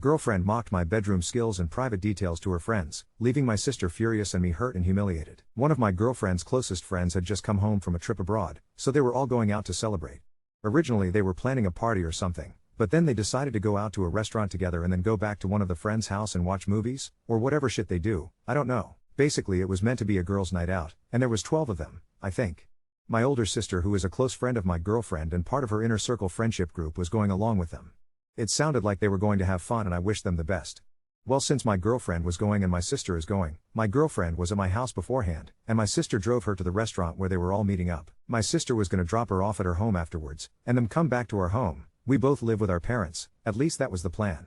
Girlfriend mocked my bedroom skills and private details to her friends, leaving my sister furious and me hurt and humiliated. One of my girlfriend's closest friends had just come home from a trip abroad, so they were all going out to celebrate. Originally they were planning a party or something, but then they decided to go out to a restaurant together and then go back to one of the friends' house and watch movies, or whatever shit they do, I don't know. Basically it was meant to be a girls' night out, and there was 12 of them, I think. My older sister, who is a close friend of my girlfriend and part of her inner circle friendship group, was going along with them. It sounded like they were going to have fun and I wished them the best. Well, since my girlfriend was going and my sister is going, my girlfriend was at my house beforehand, and my sister drove her to the restaurant where they were all meeting up. My sister was going to drop her off at her home afterwards, and then come back to our home. We both live with our parents, at least that was the plan.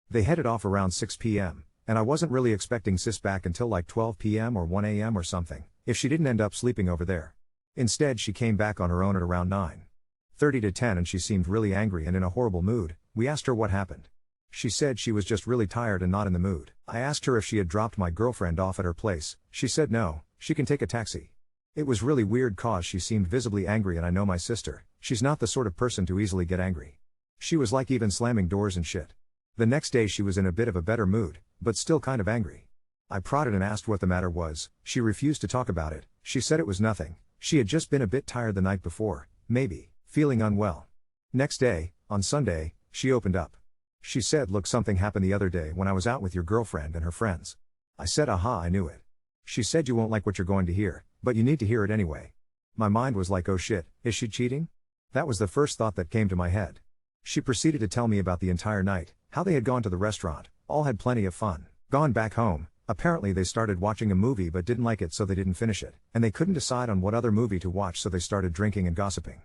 They headed off around 6 p.m, and I wasn't really expecting sis back until like 12 p.m. or 1 a.m. or something, if she didn't end up sleeping over there. Instead she came back on her own at around 9:30 to 10 and she seemed really angry and in a horrible mood. We asked her what happened. She said she was just really tired and not in the mood. I asked her if she had dropped my girlfriend off at her place. She said no, she can take a taxi. It was really weird cause she seemed visibly angry, and I know my sister, she's not the sort of person to easily get angry. She was like even slamming doors and shit. The next day she was in a bit of a better mood, but still kind of angry. I prodded and asked what the matter was. She refused to talk about it. She said it was nothing. She had just been a bit tired the night before, maybe, feeling unwell. Next day, on Sunday, she opened up. She said, look, something happened the other day when I was out with your girlfriend and her friends. I said, aha, I knew it. She said, you won't like what you're going to hear, but you need to hear it anyway. My mind was like, oh shit, is she cheating? That was the first thought that came to my head. She proceeded to tell me about the entire night, how they had gone to the restaurant, all had plenty of fun, gone back home. Apparently they started watching a movie but didn't like it, so they didn't finish it, and they couldn't decide on what other movie to watch, so they started drinking and gossiping.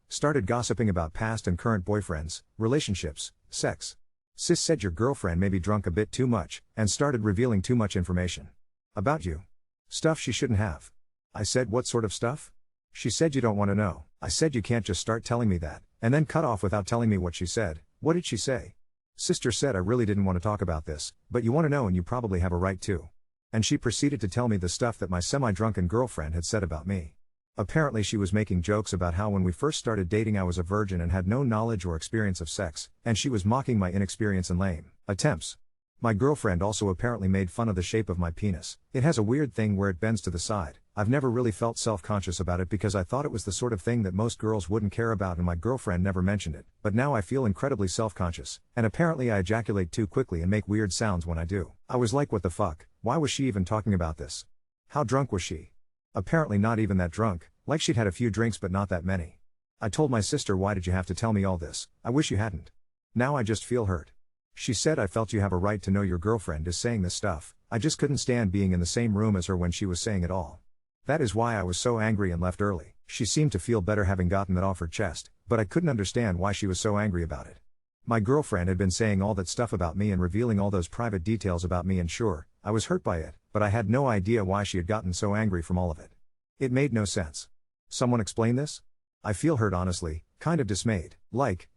Started gossiping about past and current boyfriends, relationships, sex. Sis said your girlfriend may be drunk a bit too much, and started revealing too much information. About you. Stuff she shouldn't have. I said, what sort of stuff? She said, you don't want to know. I said, you can't just start telling me that, and then cut off without telling me what she said. What did she say? Sister said, I really didn't want to talk about this, but you want to know and you probably have a right to. And she proceeded to tell me the stuff that my semi-drunken girlfriend had said about me. Apparently she was making jokes about how when we first started dating I was a virgin and had no knowledge or experience of sex, and she was mocking my inexperience and lame attempts. My girlfriend also apparently made fun of the shape of my penis. It has a weird thing where it bends to the side. I've never really felt self-conscious about it because I thought it was the sort of thing that most girls wouldn't care about, and my girlfriend never mentioned it, but now I feel incredibly self-conscious, and apparently I ejaculate too quickly and make weird sounds when I do. I was like, what the fuck, why was she even talking about this? How drunk was she? Apparently not even that drunk, like she'd had a few drinks but not that many. I told my sister, why did you have to tell me all this? I wish you hadn't. Now I just feel hurt. She said, I felt you have a right to know your girlfriend is saying this stuff. I just couldn't stand being in the same room as her when she was saying it all. That is why I was so angry and left early. She seemed to feel better having gotten that off her chest, but I couldn't understand why she was so angry about it. My girlfriend had been saying all that stuff about me and revealing all those private details about me, and sure, I was hurt by it, but I had no idea why she had gotten so angry from all of it. It made no sense. Someone explain this? I feel hurt, honestly, kind of dismayed.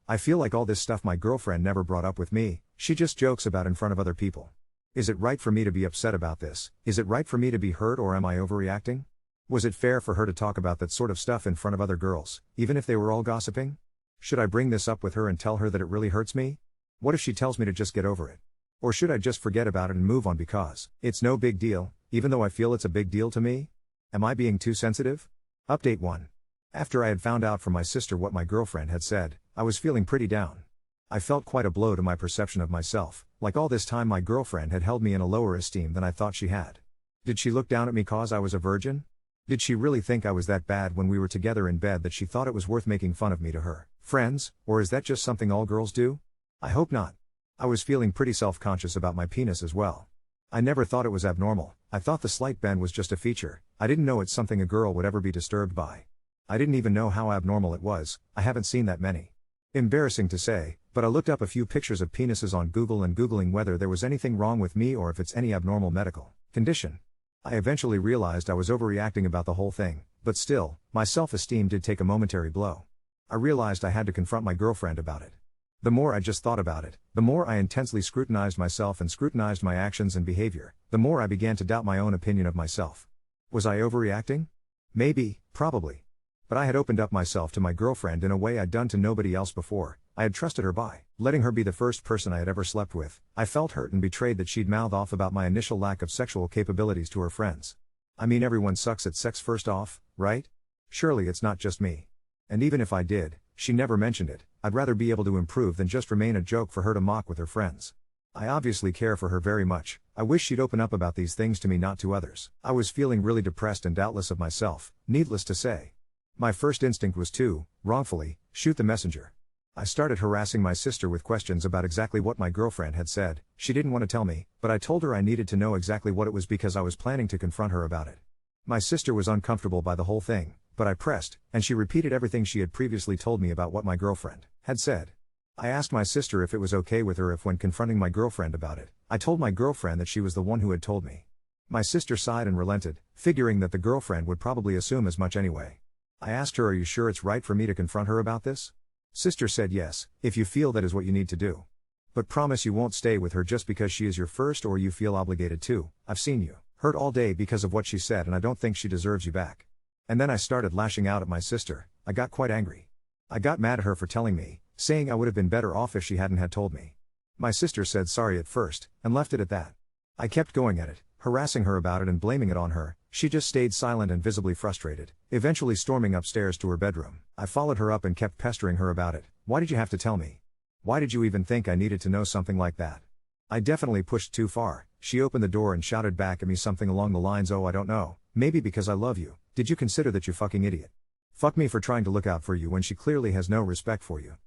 I feel like all this stuff my girlfriend never brought up with me, she just jokes about in front of other people. Is it right for me to be upset about this? Is it right for me to be hurt, or am I overreacting? Was it fair for her to talk about that sort of stuff in front of other girls, even if they were all gossiping? Should I bring this up with her and tell her that it really hurts me? What if she tells me to just get over it? Or should I just forget about it and move on because it's no big deal, even though I feel it's a big deal to me? Am I being too sensitive? Update 1. After I had found out from my sister what my girlfriend had said, I was feeling pretty down. I felt quite a blow to my perception of myself, like all this time my girlfriend had held me in a lower esteem than I thought she had. Did she look down at me cause I was a virgin? Did she really think I was that bad when we were together in bed that she thought it was worth making fun of me to her friends, or is that just something all girls do? I hope not. I was feeling pretty self-conscious about my penis as well. I never thought it was abnormal. I thought the slight bend was just a feature. I didn't know it's something a girl would ever be disturbed by. I didn't even know how abnormal it was. I haven't seen that many. Embarrassing to say, but I looked up a few pictures of penises on Google and Googling whether there was anything wrong with me or if it's any abnormal medical condition. I eventually realized I was overreacting about the whole thing, but still, my self-esteem did take a momentary blow. I realized I had to confront my girlfriend about it. The more I just thought about it, the more I intensely scrutinized myself and scrutinized my actions and behavior, the more I began to doubt my own opinion of myself. Was I overreacting? Maybe, probably. But I had opened up myself to my girlfriend in a way I'd done to nobody else before, I had trusted her by letting her be the first person I had ever slept with. I felt hurt and betrayed that she'd mouth off about my initial lack of sexual capabilities to her friends. I mean, everyone sucks at sex first off, right? Surely it's not just me. And even if I did, she never mentioned it. I'd rather be able to improve than just remain a joke for her to mock with her friends. I obviously care for her very much. I wish she'd open up about these things to me, not to others. I was feeling really depressed and doubtless of myself, needless to say. My first instinct was to, wrongfully, shoot the messenger. I started harassing my sister with questions about exactly what my girlfriend had said. She didn't want to tell me, but I told her I needed to know exactly what it was because I was planning to confront her about it. My sister was uncomfortable by the whole thing, but I pressed, and she repeated everything she had previously told me about what my girlfriend had said. I asked my sister if it was okay with her if, when confronting my girlfriend about it, I told my girlfriend that she was the one who had told me. My sister sighed and relented, figuring that the girlfriend would probably assume as much anyway. I asked her, "Are you sure it's right for me to confront her about this?" Sister said yes, if you feel that is what you need to do. But promise you won't stay with her just because she is your first or you feel obligated to. I've seen you hurt all day because of what she said and I don't think she deserves you back. And then I started lashing out at my sister. I got quite angry. I got mad at her for telling me, saying I would have been better off if she hadn't had told me. My sister said sorry at first, and left it at that. I kept going at it, harassing her about it and blaming it on her. She just stayed silent and visibly frustrated, eventually storming upstairs to her bedroom. I followed her up and kept pestering her about it. Why did you have to tell me? Why did you even think I needed to know something like that? I definitely pushed too far. She opened the door and shouted back at me something along the lines, "Oh, I don't know, maybe because I love you. Did you consider that, you fucking idiot? Fuck me for trying to look out for you when she clearly has no respect for you.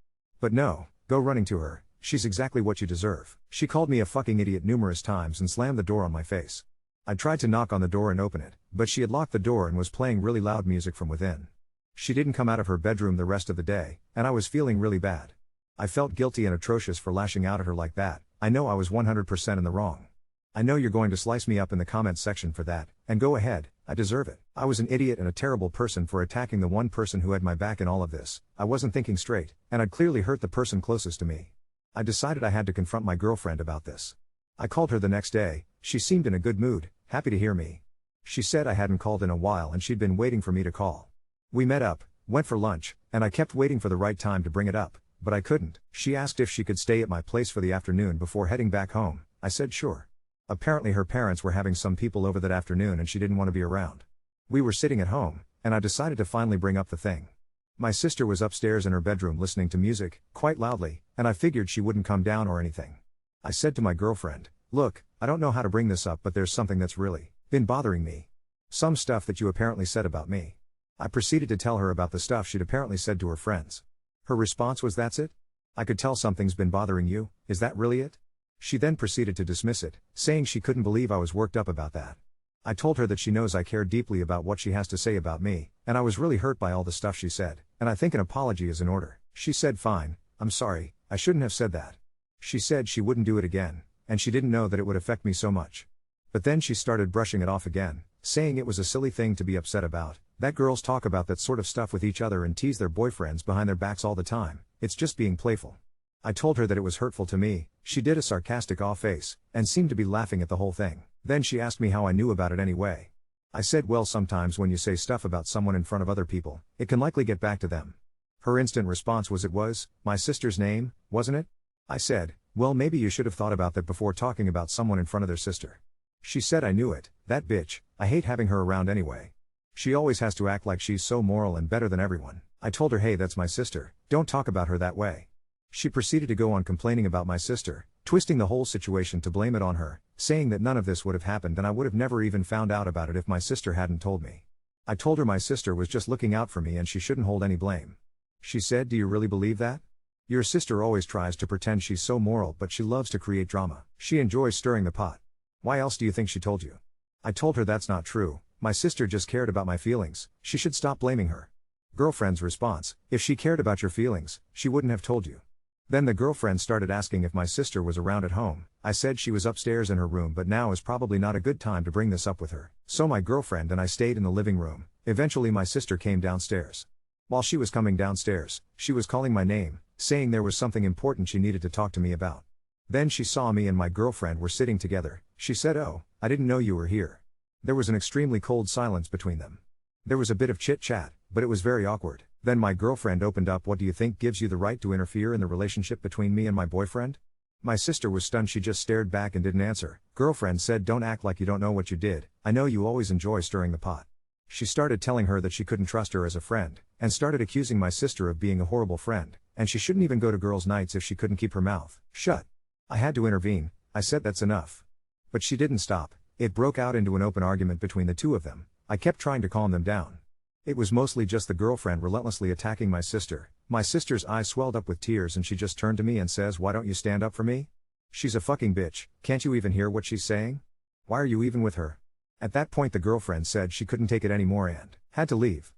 But no, go running to her, she's exactly what you deserve." She called me a fucking idiot numerous times and slammed the door on my face. I tried to knock on the door and open it, but she had locked the door and was playing really loud music from within. She didn't come out of her bedroom the rest of the day, and I was feeling really bad. I felt guilty and atrocious for lashing out at her like that. I know I was 100% in the wrong. I know you're going to slice me up in the comments section for that, and go ahead, I deserve it. I was an idiot and a terrible person for attacking the one person who had my back in all of this. I wasn't thinking straight, and I'd clearly hurt the person closest to me. I decided I had to confront my girlfriend about this. I called her the next day. She seemed in a good mood, happy to hear me. She said I hadn't called in a while and she'd been waiting for me to call. We met up, went for lunch, and I kept waiting for the right time to bring it up, but I couldn't. She asked if she could stay at my place for the afternoon before heading back home. I said sure. Apparently her parents were having some people over that afternoon and she didn't want to be around. We were sitting at home, and I decided to finally bring up the thing. My sister was upstairs in her bedroom listening to music, quite loudly, and I figured she wouldn't come down or anything. I said to my girlfriend, "Look, I don't know how to bring this up, but there's something that's really been bothering me. Some stuff that you apparently said about me." I proceeded to tell her about the stuff she'd apparently said to her friends. Her response was, "That's it? I could tell something's been bothering you, is that really it?" She then proceeded to dismiss it, saying she couldn't believe I was worked up about that. I told her that she knows I care deeply about what she has to say about me, and I was really hurt by all the stuff she said, and I think an apology is in order. She said, "Fine, I'm sorry, I shouldn't have said that." She said she wouldn't do it again, and she didn't know that it would affect me so much. But then she started brushing it off again, saying it was a silly thing to be upset about, that girls talk about that sort of stuff with each other and tease their boyfriends behind their backs all the time, it's just being playful. I told her that it was hurtful to me. She did a sarcastic off face, and seemed to be laughing at the whole thing. Then she asked me how I knew about it anyway. I said, "Well, sometimes when you say stuff about someone in front of other people, it can likely get back to them." Her instant response was, "It was my sister's name, wasn't it?" I said, "Well, maybe you should have thought about that before talking about someone in front of their sister." She said, "I knew it, that bitch, I hate having her around anyway. She always has to act like she's so moral and better than everyone." I told her, "Hey, that's my sister, don't talk about her that way." She proceeded to go on complaining about my sister, twisting the whole situation to blame it on her, saying that none of this would have happened and I would have never even found out about it if my sister hadn't told me. I told her my sister was just looking out for me and she shouldn't hold any blame. She said, "Do you really believe that? Your sister always tries to pretend she's so moral, but she loves to create drama. She enjoys stirring the pot. Why else do you think she told you?" I told her that's not true. My sister just cared about my feelings. She should stop blaming her. Girlfriend's response: "If she cared about your feelings, she wouldn't have told you." Then the girlfriend started asking if my sister was around at home. I said she was upstairs in her room, but now is probably not a good time to bring this up with her. So my girlfriend and I stayed in the living room. Eventually my sister came downstairs. While she was coming downstairs, she was calling my name, saying there was something important she needed to talk to me about. Then she saw me and my girlfriend were sitting together. She said, "Oh, I didn't know you were here." There was an extremely cold silence between them. There was a bit of chit-chat, but it was very awkward. Then my girlfriend opened up. What do you think gives you the right to interfere in the relationship between me and my boyfriend? My sister was stunned. She just stared back and didn't answer. Girlfriend said, don't act like you don't know what you did. I know you always enjoy stirring the pot. She started telling her that she couldn't trust her as a friend, and started accusing my sister of being a horrible friend, and she shouldn't even go to girls' nights if she couldn't keep her mouth shut. I had to intervene. I said that's enough. But she didn't stop. It broke out into an open argument between the two of them. I kept trying to calm them down. It was mostly just the girlfriend relentlessly attacking my sister. My sister's eyes swelled up with tears and she just turned to me and says, why don't you stand up for me? She's a fucking bitch. Can't you even hear what she's saying? Why are you even with her? At that point the girlfriend said she couldn't take it anymore and had to leave.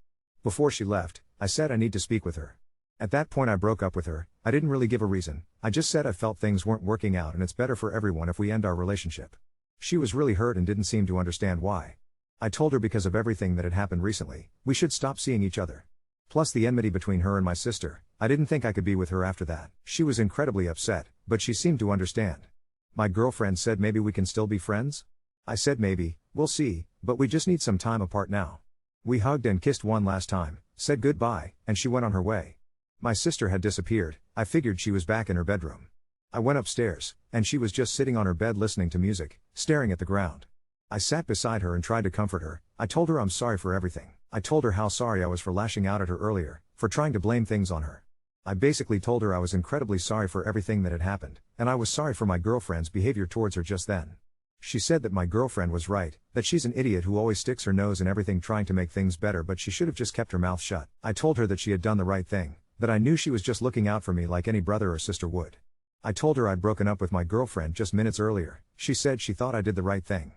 Before she left, I said I need to speak with her. At that point I broke up with her. I didn't really give a reason. I just said I felt things weren't working out and it's better for everyone if we end our relationship. She was really hurt and didn't seem to understand why. I told her because of everything that had happened recently, we should stop seeing each other. Plus the enmity between her and my sister, I didn't think I could be with her after that. She was incredibly upset, but she seemed to understand. My girlfriend said maybe we can still be friends? I said maybe, we'll see, but we just need some time apart now. We hugged and kissed one last time, said goodbye, and she went on her way. My sister had disappeared. I figured she was back in her bedroom. I went upstairs, and she was just sitting on her bed listening to music, staring at the ground. I sat beside her and tried to comfort her. I told her I'm sorry for everything. I told her how sorry I was for lashing out at her earlier, for trying to blame things on her. I basically told her I was incredibly sorry for everything that had happened, and I was sorry for my girlfriend's behavior towards her just then. She said that my girlfriend was right, that she's an idiot who always sticks her nose in everything trying to make things better, but she should have just kept her mouth shut. I told her that she had done the right thing, that I knew she was just looking out for me like any brother or sister would. I told her I'd broken up with my girlfriend just minutes earlier. She said she thought I did the right thing.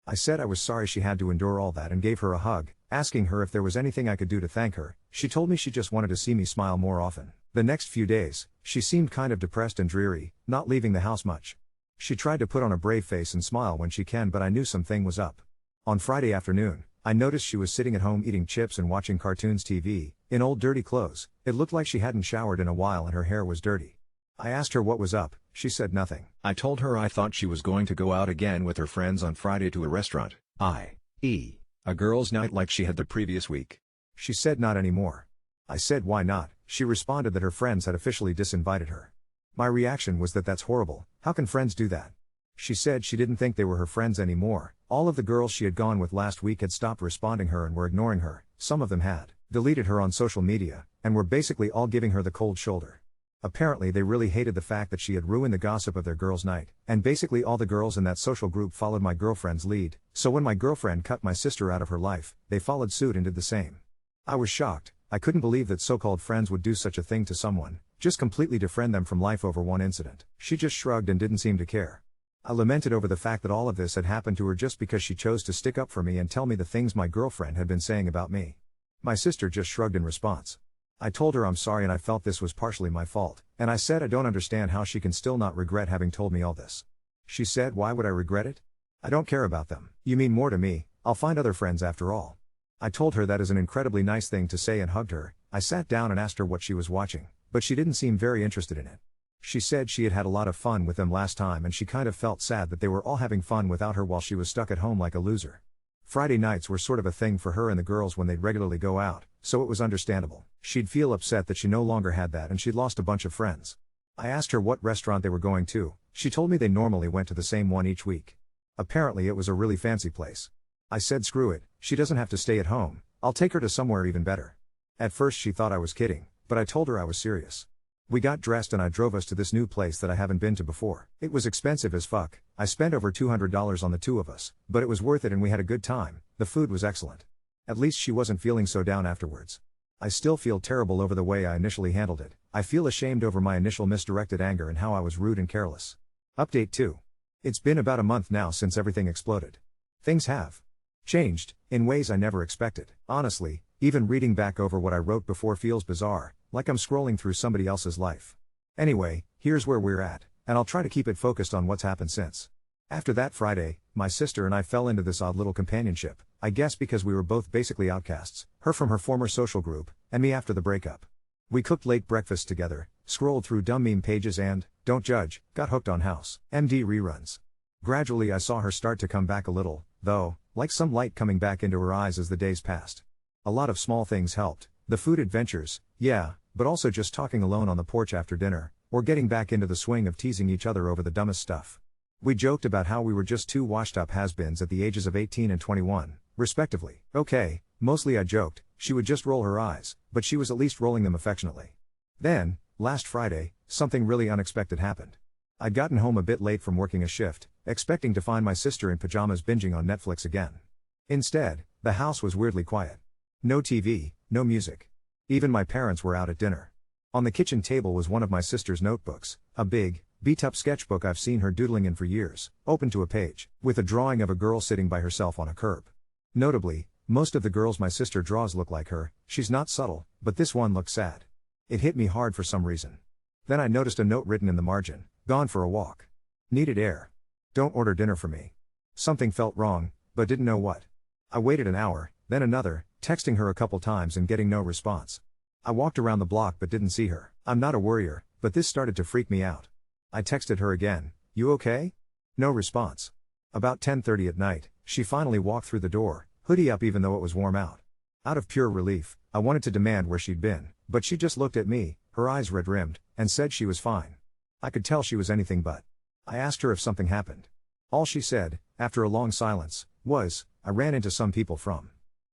I said I was sorry she had to endure all that and gave her a hug, asking her if there was anything I could do to thank her. She told me she just wanted to see me smile more often. The next few days, she seemed kind of depressed and dreary, not leaving the house much. She tried to put on a brave face and smile when she can, but I knew something was up. On Friday afternoon, I noticed she was sitting at home eating chips and watching cartoons TV, in old dirty clothes. It looked like she hadn't showered in a while and her hair was dirty. I asked her what was up. She said nothing. I told her I thought she was going to go out again with her friends on Friday to a restaurant, i.e., a girls' night like she had the previous week. She said not anymore. I said why not. She responded that her friends had officially disinvited her. My reaction was that that's horrible. How can friends do that? She said she didn't think they were her friends anymore. All of the girls she had gone with last week had stopped responding her and were ignoring her. Some of them had deleted her on social media, and were basically all giving her the cold shoulder. Apparently they really hated the fact that she had ruined the gossip of their girls' night, and basically all the girls in that social group followed my girlfriend's lead, so when my girlfriend cut my sister out of her life, they followed suit and did the same. I was shocked. I couldn't believe that so-called friends would do such a thing to someone, just completely defriend them from life over one incident. She just shrugged and didn't seem to care. I lamented over the fact that all of this had happened to her just because she chose to stick up for me and tell me the things my girlfriend had been saying about me. My sister just shrugged in response. I told her I'm sorry and I felt this was partially my fault, and I said I don't understand how she can still not regret having told me all this. She said, why would I regret it? I don't care about them. You mean more to me. I'll find other friends after all. I told her that is an incredibly nice thing to say and hugged her. I sat down and asked her what she was watching, but she didn't seem very interested in it. She said she had had a lot of fun with them last time and she kind of felt sad that they were all having fun without her while she was stuck at home like a loser. Friday nights were sort of a thing for her and the girls when they'd regularly go out, so it was understandable. She'd feel upset that she no longer had that and she'd lost a bunch of friends. I asked her what restaurant they were going to. She told me they normally went to the same one each week. Apparently it was a really fancy place. I said screw it, she doesn't have to stay at home, I'll take her to somewhere even better. At first she thought I was kidding, but I told her I was serious. We got dressed and I drove us to this new place that I haven't been to before. It was expensive as fuck. I spent over $200 on the two of us, but it was worth it and we had a good time. The food was excellent. At least she wasn't feeling so down afterwards. I still feel terrible over the way I initially handled it. I feel ashamed over my initial misdirected anger and how I was rude and careless. Update 2. It's been about a month now since everything exploded. Things have changed in ways I never expected. Honestly, even reading back over what I wrote before feels bizarre, like I'm scrolling through somebody else's life. Anyway, here's where we're at, and I'll try to keep it focused on what's happened since. After that Friday, my sister and I fell into this odd little companionship, I guess because we were both basically outcasts, her from her former social group, and me after the breakup. We cooked late breakfast together, scrolled through dumb meme pages and, don't judge, got hooked on House MD reruns. Gradually I saw her start to come back a little, though, like some light coming back into her eyes as the days passed. A lot of small things helped, The food adventures, yeah, but also just talking alone on the porch after dinner, or getting back into the swing of teasing each other over the dumbest stuff. We joked about how we were just two washed-up has-beens at the ages of 18 and 21, respectively. Okay, mostly I joked, she would just roll her eyes, but she was at least rolling them affectionately. Then, last Friday, something really unexpected happened. I'd gotten home a bit late from working a shift, expecting to find my sister in pajamas binging on Netflix again. Instead, the house was weirdly quiet. No TV, no music. Even my parents were out at dinner. On the kitchen table was one of my sister's notebooks, a big, beat-up sketchbook I've seen her doodling in for years, open to a page, with a drawing of a girl sitting by herself on a curb. Notably, most of the girls my sister draws look like her. She's not subtle, but this one looked sad. It hit me hard for some reason. Then I noticed a note written in the margin, "Gone for a walk. Needed air. Don't order dinner for me." Something felt wrong, but didn't know what. I waited an hour, then another, texting her a couple times and getting no response. I walked around the block but didn't see her. I'm not a worrier, but this started to freak me out. I texted her again, "You okay?" No response. About 10:30 at night, she finally walked through the door, hoodie up even though it was warm out. Out of pure relief, I wanted to demand where she'd been, but she just looked at me, her eyes red-rimmed, and said she was fine. I could tell she was anything but. I asked her if something happened. All she said, after a long silence, was, "I ran into some people from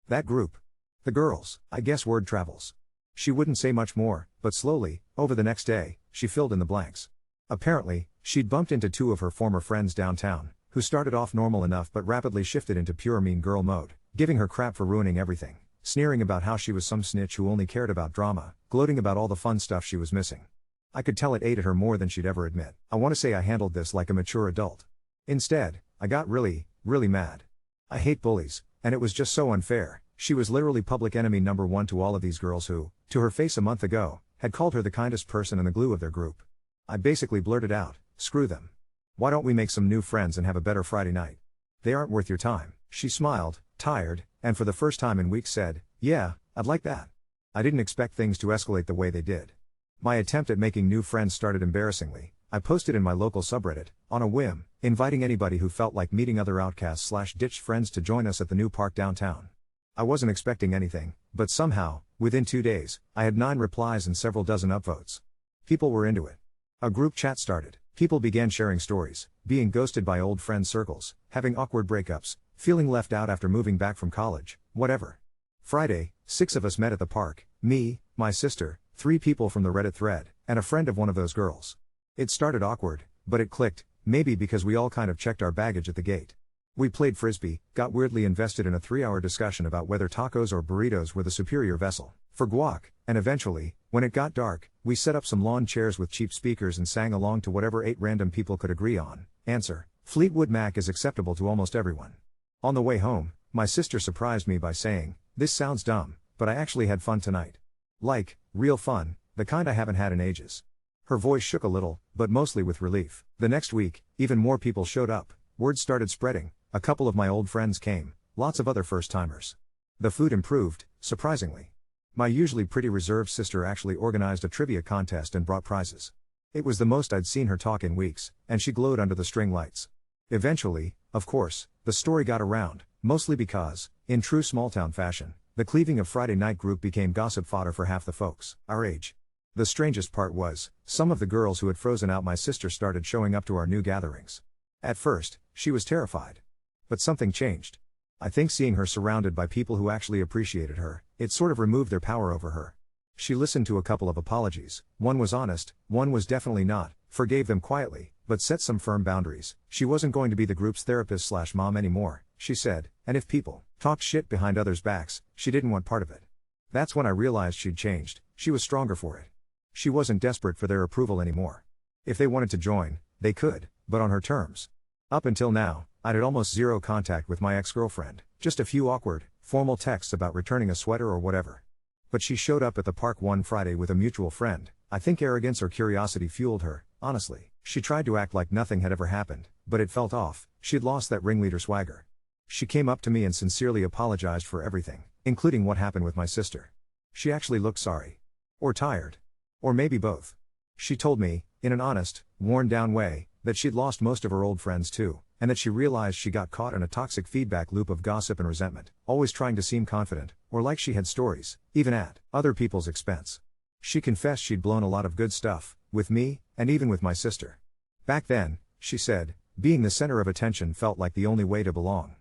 that group. The girls, I guess word travels." She wouldn't say much more, but slowly, over the next day, she filled in the blanks. Apparently, she'd bumped into two of her former friends downtown, who started off normal enough but rapidly shifted into pure mean girl mode, giving her crap for ruining everything, sneering about how she was some snitch who only cared about drama, gloating about all the fun stuff she was missing. I could tell it ate at her more than she'd ever admit. I want to say I handled this like a mature adult. Instead, I got really, really mad. I hate bullies, and it was just so unfair. She was literally public enemy number one to all of these girls who, to her face a month ago, had called her the kindest person and the glue of their group. I basically blurted out, "Screw them. Why don't we make some new friends and have a better Friday night? They aren't worth your time." She smiled, tired, and for the first time in weeks said, "Yeah, I'd like that." I didn't expect things to escalate the way they did. My attempt at making new friends started embarrassingly. I posted in my local subreddit, on a whim, inviting anybody who felt like meeting other outcasts/ditched friends to join us at the new park downtown. I wasn't expecting anything, but somehow, within 2 days, I had 9 replies and several dozen upvotes. People were into it. A group chat started. People began sharing stories, being ghosted by old friend circles, having awkward breakups, feeling left out after moving back from college, whatever. Friday, 6 of us met at the park, me, my sister, 3 people from the Reddit thread, and a friend of one of those girls. It started awkward, but it clicked, maybe because we all kind of checked our baggage at the gate. We played frisbee, got weirdly invested in a 3-hour discussion about whether tacos or burritos were the superior vessel for guac, and eventually, when it got dark, we set up some lawn chairs with cheap speakers and sang along to whatever 8 random people could agree on. Answer: Fleetwood Mac is acceptable to almost everyone. On the way home, my sister surprised me by saying, "This sounds dumb, but I actually had fun tonight. Like, real fun, the kind I haven't had in ages." Her voice shook a little, but mostly with relief. The next week, even more people showed up. Word started spreading. A couple of my old friends came, lots of other first-timers. The food improved, surprisingly. My usually pretty reserved sister actually organized a trivia contest and brought prizes. It was the most I'd seen her talk in weeks, and she glowed under the string lights. Eventually, of course, the story got around, mostly because, in true small-town fashion, the cleaving of Friday night group became gossip fodder for half the folks our age. The strangest part was, some of the girls who had frozen out my sister started showing up to our new gatherings. At first, she was terrified. But something changed. I think seeing her surrounded by people who actually appreciated her, it sort of removed their power over her. She listened to a couple of apologies, one was honest, one was definitely not, forgave them quietly, but set some firm boundaries. She wasn't going to be the group's therapist/mom anymore, she said, and if people talked shit behind others' backs, she didn't want part of it. That's when I realized she'd changed. She was stronger for it. She wasn't desperate for their approval anymore. If they wanted to join, they could, but on her terms. Up until now, I'd had almost zero contact with my ex-girlfriend, just a few awkward, formal texts about returning a sweater or whatever. But she showed up at the park one Friday with a mutual friend. I think arrogance or curiosity fueled her, honestly. She tried to act like nothing had ever happened, but it felt off. She'd lost that ringleader swagger. She came up to me and sincerely apologized for everything, including what happened with my sister. She actually looked sorry. Or tired. Or maybe both. She told me, in an honest, worn-down way, that she'd lost most of her old friends too, and that she realized she got caught in a toxic feedback loop of gossip and resentment, always trying to seem confident, or like she had stories, even at other people's expense. She confessed she'd blown a lot of good stuff, with me, and even with my sister. Back then, she said, being the center of attention felt like the only way to belong.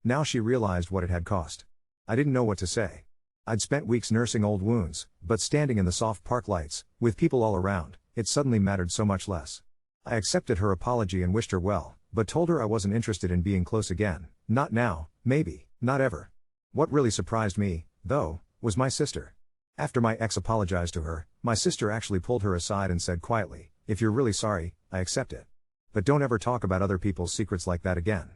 Now she realized what it had cost. I didn't know what to say. I'd spent weeks nursing old wounds, but standing in the soft park lights, with people all around, it suddenly mattered so much less. I accepted her apology and wished her well, but told her I wasn't interested in being close again, not now, maybe, not ever. What really surprised me, though, was my sister. After my ex apologized to her, my sister actually pulled her aside and said quietly, "If you're really sorry, I accept it. But don't ever talk about other people's secrets like that again."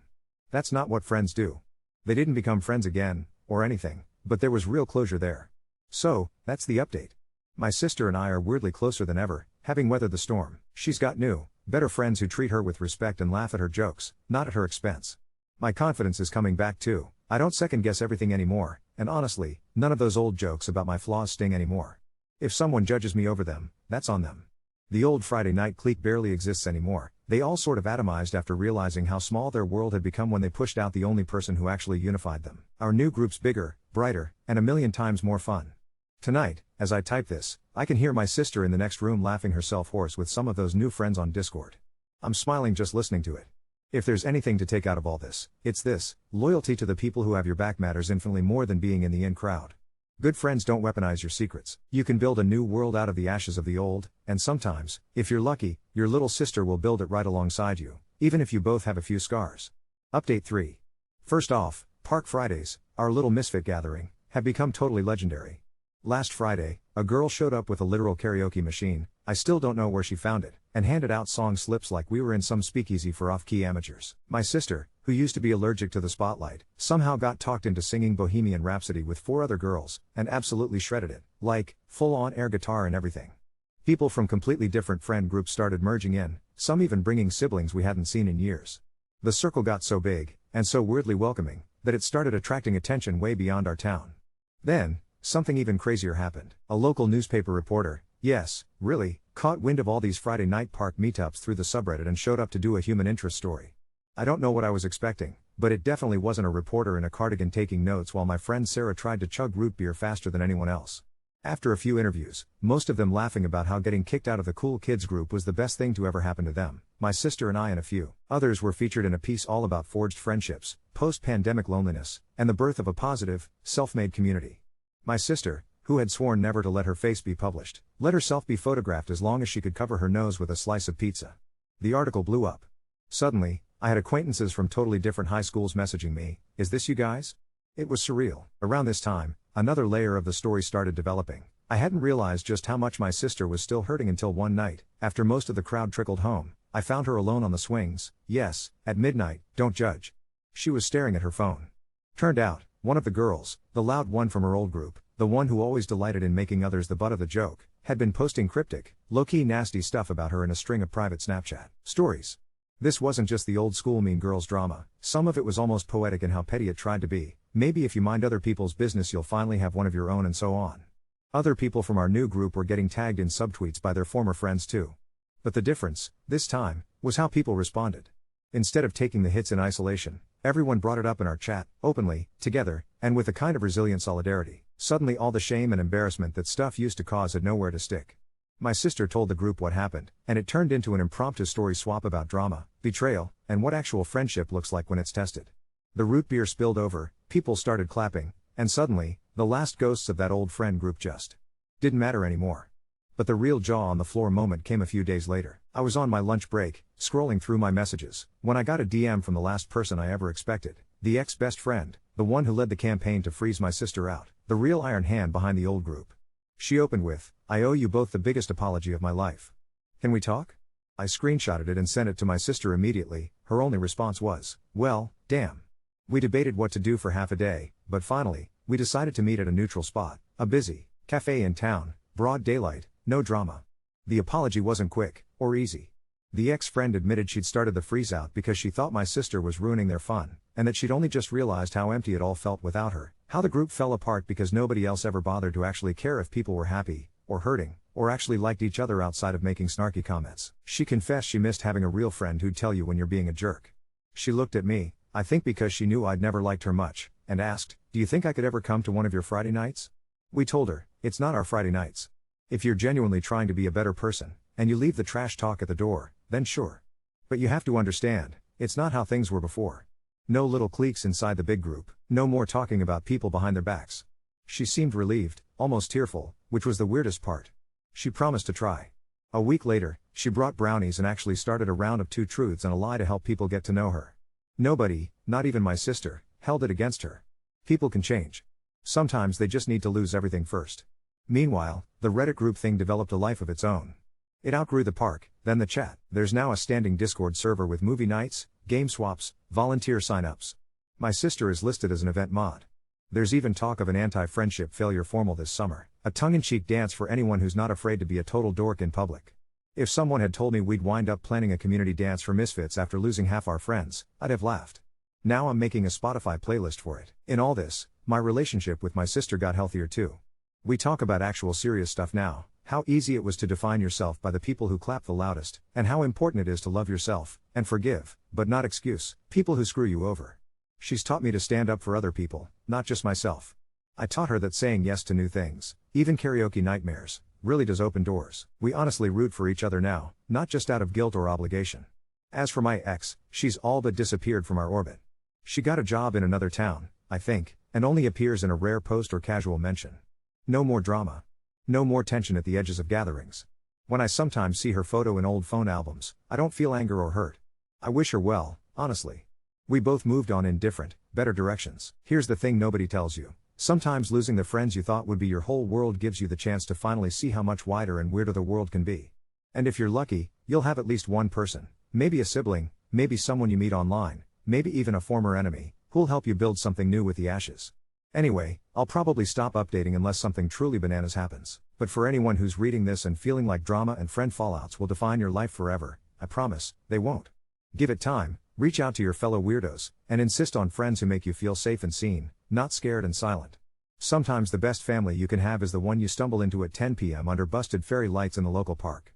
That's not what friends do. They didn't become friends again, or anything, but there was real closure there. So, that's the update. My sister and I are weirdly closer than ever, having weathered the storm. She's got new, better friends who treat her with respect and laugh at her jokes, not at her expense. My confidence is coming back too. I don't second guess everything anymore, and honestly, none of those old jokes about my flaws sting anymore. If someone judges me over them, that's on them. The old Friday night clique barely exists anymore. They all sort of atomized after realizing how small their world had become when they pushed out the only person who actually unified them. Our new group's bigger, brighter, and a million times more fun. Tonight, as I type this, I can hear my sister in the next room laughing herself hoarse with some of those new friends on Discord. I'm smiling just listening to it. If there's anything to take out of all this, it's this: loyalty to the people who have your back matters infinitely more than being in the in crowd. Good friends don't weaponize your secrets. You can build a new world out of the ashes of the old, and sometimes, if you're lucky, your little sister will build it right alongside you, even if you both have a few scars. Update 3. First off, Park Fridays, our little misfit gathering, have become totally legendary. Last Friday, a girl showed up with a literal karaoke machine, I still don't know where she found it, and handed out song slips like we were in some speakeasy for off-key amateurs. My sister, who used to be allergic to the spotlight, somehow got talked into singing Bohemian Rhapsody with 4 other girls, and absolutely shredded it, like, full-on air guitar and everything. People from completely different friend groups started merging in, some even bringing siblings we hadn't seen in years. The circle got so big, and so weirdly welcoming, that it started attracting attention way beyond our town. Then, something even crazier happened. A local newspaper reporter, yes, really, caught wind of all these Friday night park meetups through the subreddit and showed up to do a human interest story. I don't know what I was expecting, but it definitely wasn't a reporter in a cardigan taking notes while my friend Sarah tried to chug root beer faster than anyone else. After a few interviews, most of them laughing about how getting kicked out of the cool kids group was the best thing to ever happen to them, my sister and I and a few others were featured in a piece all about forged friendships, post-pandemic loneliness, and the birth of a positive, self-made community. My sister, who had sworn never to let her face be published, let herself be photographed as long as she could cover her nose with a slice of pizza. The article blew up. Suddenly, I had acquaintances from totally different high schools messaging me, "Is this you guys?" It was surreal. Around this time, another layer of the story started developing. I hadn't realized just how much my sister was still hurting until one night, after most of the crowd trickled home, I found her alone on the swings, yes, at midnight, don't judge. She was staring at her phone. Turned out, one of the girls, the loud one from her old group, the one who always delighted in making others the butt of the joke, had been posting cryptic, low-key nasty stuff about her in a string of private Snapchat stories. This wasn't just the old school mean girls drama, some of it was almost poetic in how petty it tried to be. Maybe if you mind other people's business you'll finally have one of your own and so on. Other people from our new group were getting tagged in subtweets by their former friends too. But the difference, this time, was how people responded. Instead of taking the hits in isolation, everyone brought it up in our chat, openly, together, and with a kind of resilient solidarity. Suddenly all the shame and embarrassment that stuff used to cause had nowhere to stick. My sister told the group what happened, and it turned into an impromptu story swap about drama, betrayal, and what actual friendship looks like when it's tested. The root beer spilled over, people started clapping, and suddenly, the last ghosts of that old friend group just didn't matter anymore. But the real jaw-on-the-floor moment came a few days later. I was on my lunch break, scrolling through my messages, when I got a DM from the last person I ever expected, the ex-best friend, the one who led the campaign to freeze my sister out, the real iron hand behind the old group. She opened with, "I owe you both the biggest apology of my life. Can we talk?" I screenshotted it and sent it to my sister immediately. Her only response was, "Well, damn." We debated what to do for half a day, but finally, we decided to meet at a neutral spot, a busy cafe in town, broad daylight, no drama. The apology wasn't quick, or easy. The ex-friend admitted she'd started the freeze-out because she thought my sister was ruining their fun, and that she'd only just realized how empty it all felt without her, how the group fell apart because nobody else ever bothered to actually care if people were happy, or hurting, or actually liked each other outside of making snarky comments. She confessed she missed having a real friend who'd tell you when you're being a jerk. She looked at me, I think because she knew I'd never liked her much, and asked, "Do you think I could ever come to one of your Friday nights?" We told her, "It's not our Friday nights. If you're genuinely trying to be a better person, and you leave the trash talk at the door, then sure. But you have to understand, it's not how things were before. No little cliques inside the big group, no more talking about people behind their backs." She seemed relieved, almost tearful, which was the weirdest part. She promised to try. A week later, she brought brownies and actually started a round of 2 truths and a lie to help people get to know her. Nobody, not even my sister, held it against her. People can change. Sometimes they just need to lose everything first. Meanwhile, the Reddit group thing developed a life of its own. It outgrew the park, then the chat. There's now a standing Discord server with movie nights, game swaps, volunteer sign-ups. My sister is listed as an event mod. There's even talk of an anti-friendship failure formal this summer, a tongue-in-cheek dance for anyone who's not afraid to be a total dork in public. If someone had told me we'd wind up planning a community dance for misfits after losing half our friends, I'd have laughed. Now I'm making a Spotify playlist for it. In all this, my relationship with my sister got healthier too. We talk about actual serious stuff now, how easy it was to define yourself by the people who clap the loudest, and how important it is to love yourself, and forgive, but not excuse, people who screw you over. She's taught me to stand up for other people, not just myself. I taught her that saying yes to new things, even karaoke nightmares, really does open doors. We honestly root for each other now, not just out of guilt or obligation. As for my ex, she's all but disappeared from our orbit. She got a job in another town, I think, and only appears in a rare post or casual mention. No more drama. No more tension at the edges of gatherings. When I sometimes see her photo in old phone albums, I don't feel anger or hurt. I wish her well, honestly. We both moved on in different, better directions. Here's the thing nobody tells you. Sometimes losing the friends you thought would be your whole world gives you the chance to finally see how much wider and weirder the world can be. And if you're lucky, you'll have at least one person, maybe a sibling, maybe someone you meet online, maybe even a former enemy, who'll help you build something new with the ashes. Anyway, I'll probably stop updating unless something truly bananas happens. But for anyone who's reading this and feeling like drama and friend fallouts will define your life forever, I promise, they won't. Give it time, reach out to your fellow weirdos, and insist on friends who make you feel safe and seen, not scared and silent. Sometimes the best family you can have is the one you stumble into at 10 p.m. under busted fairy lights in the local park.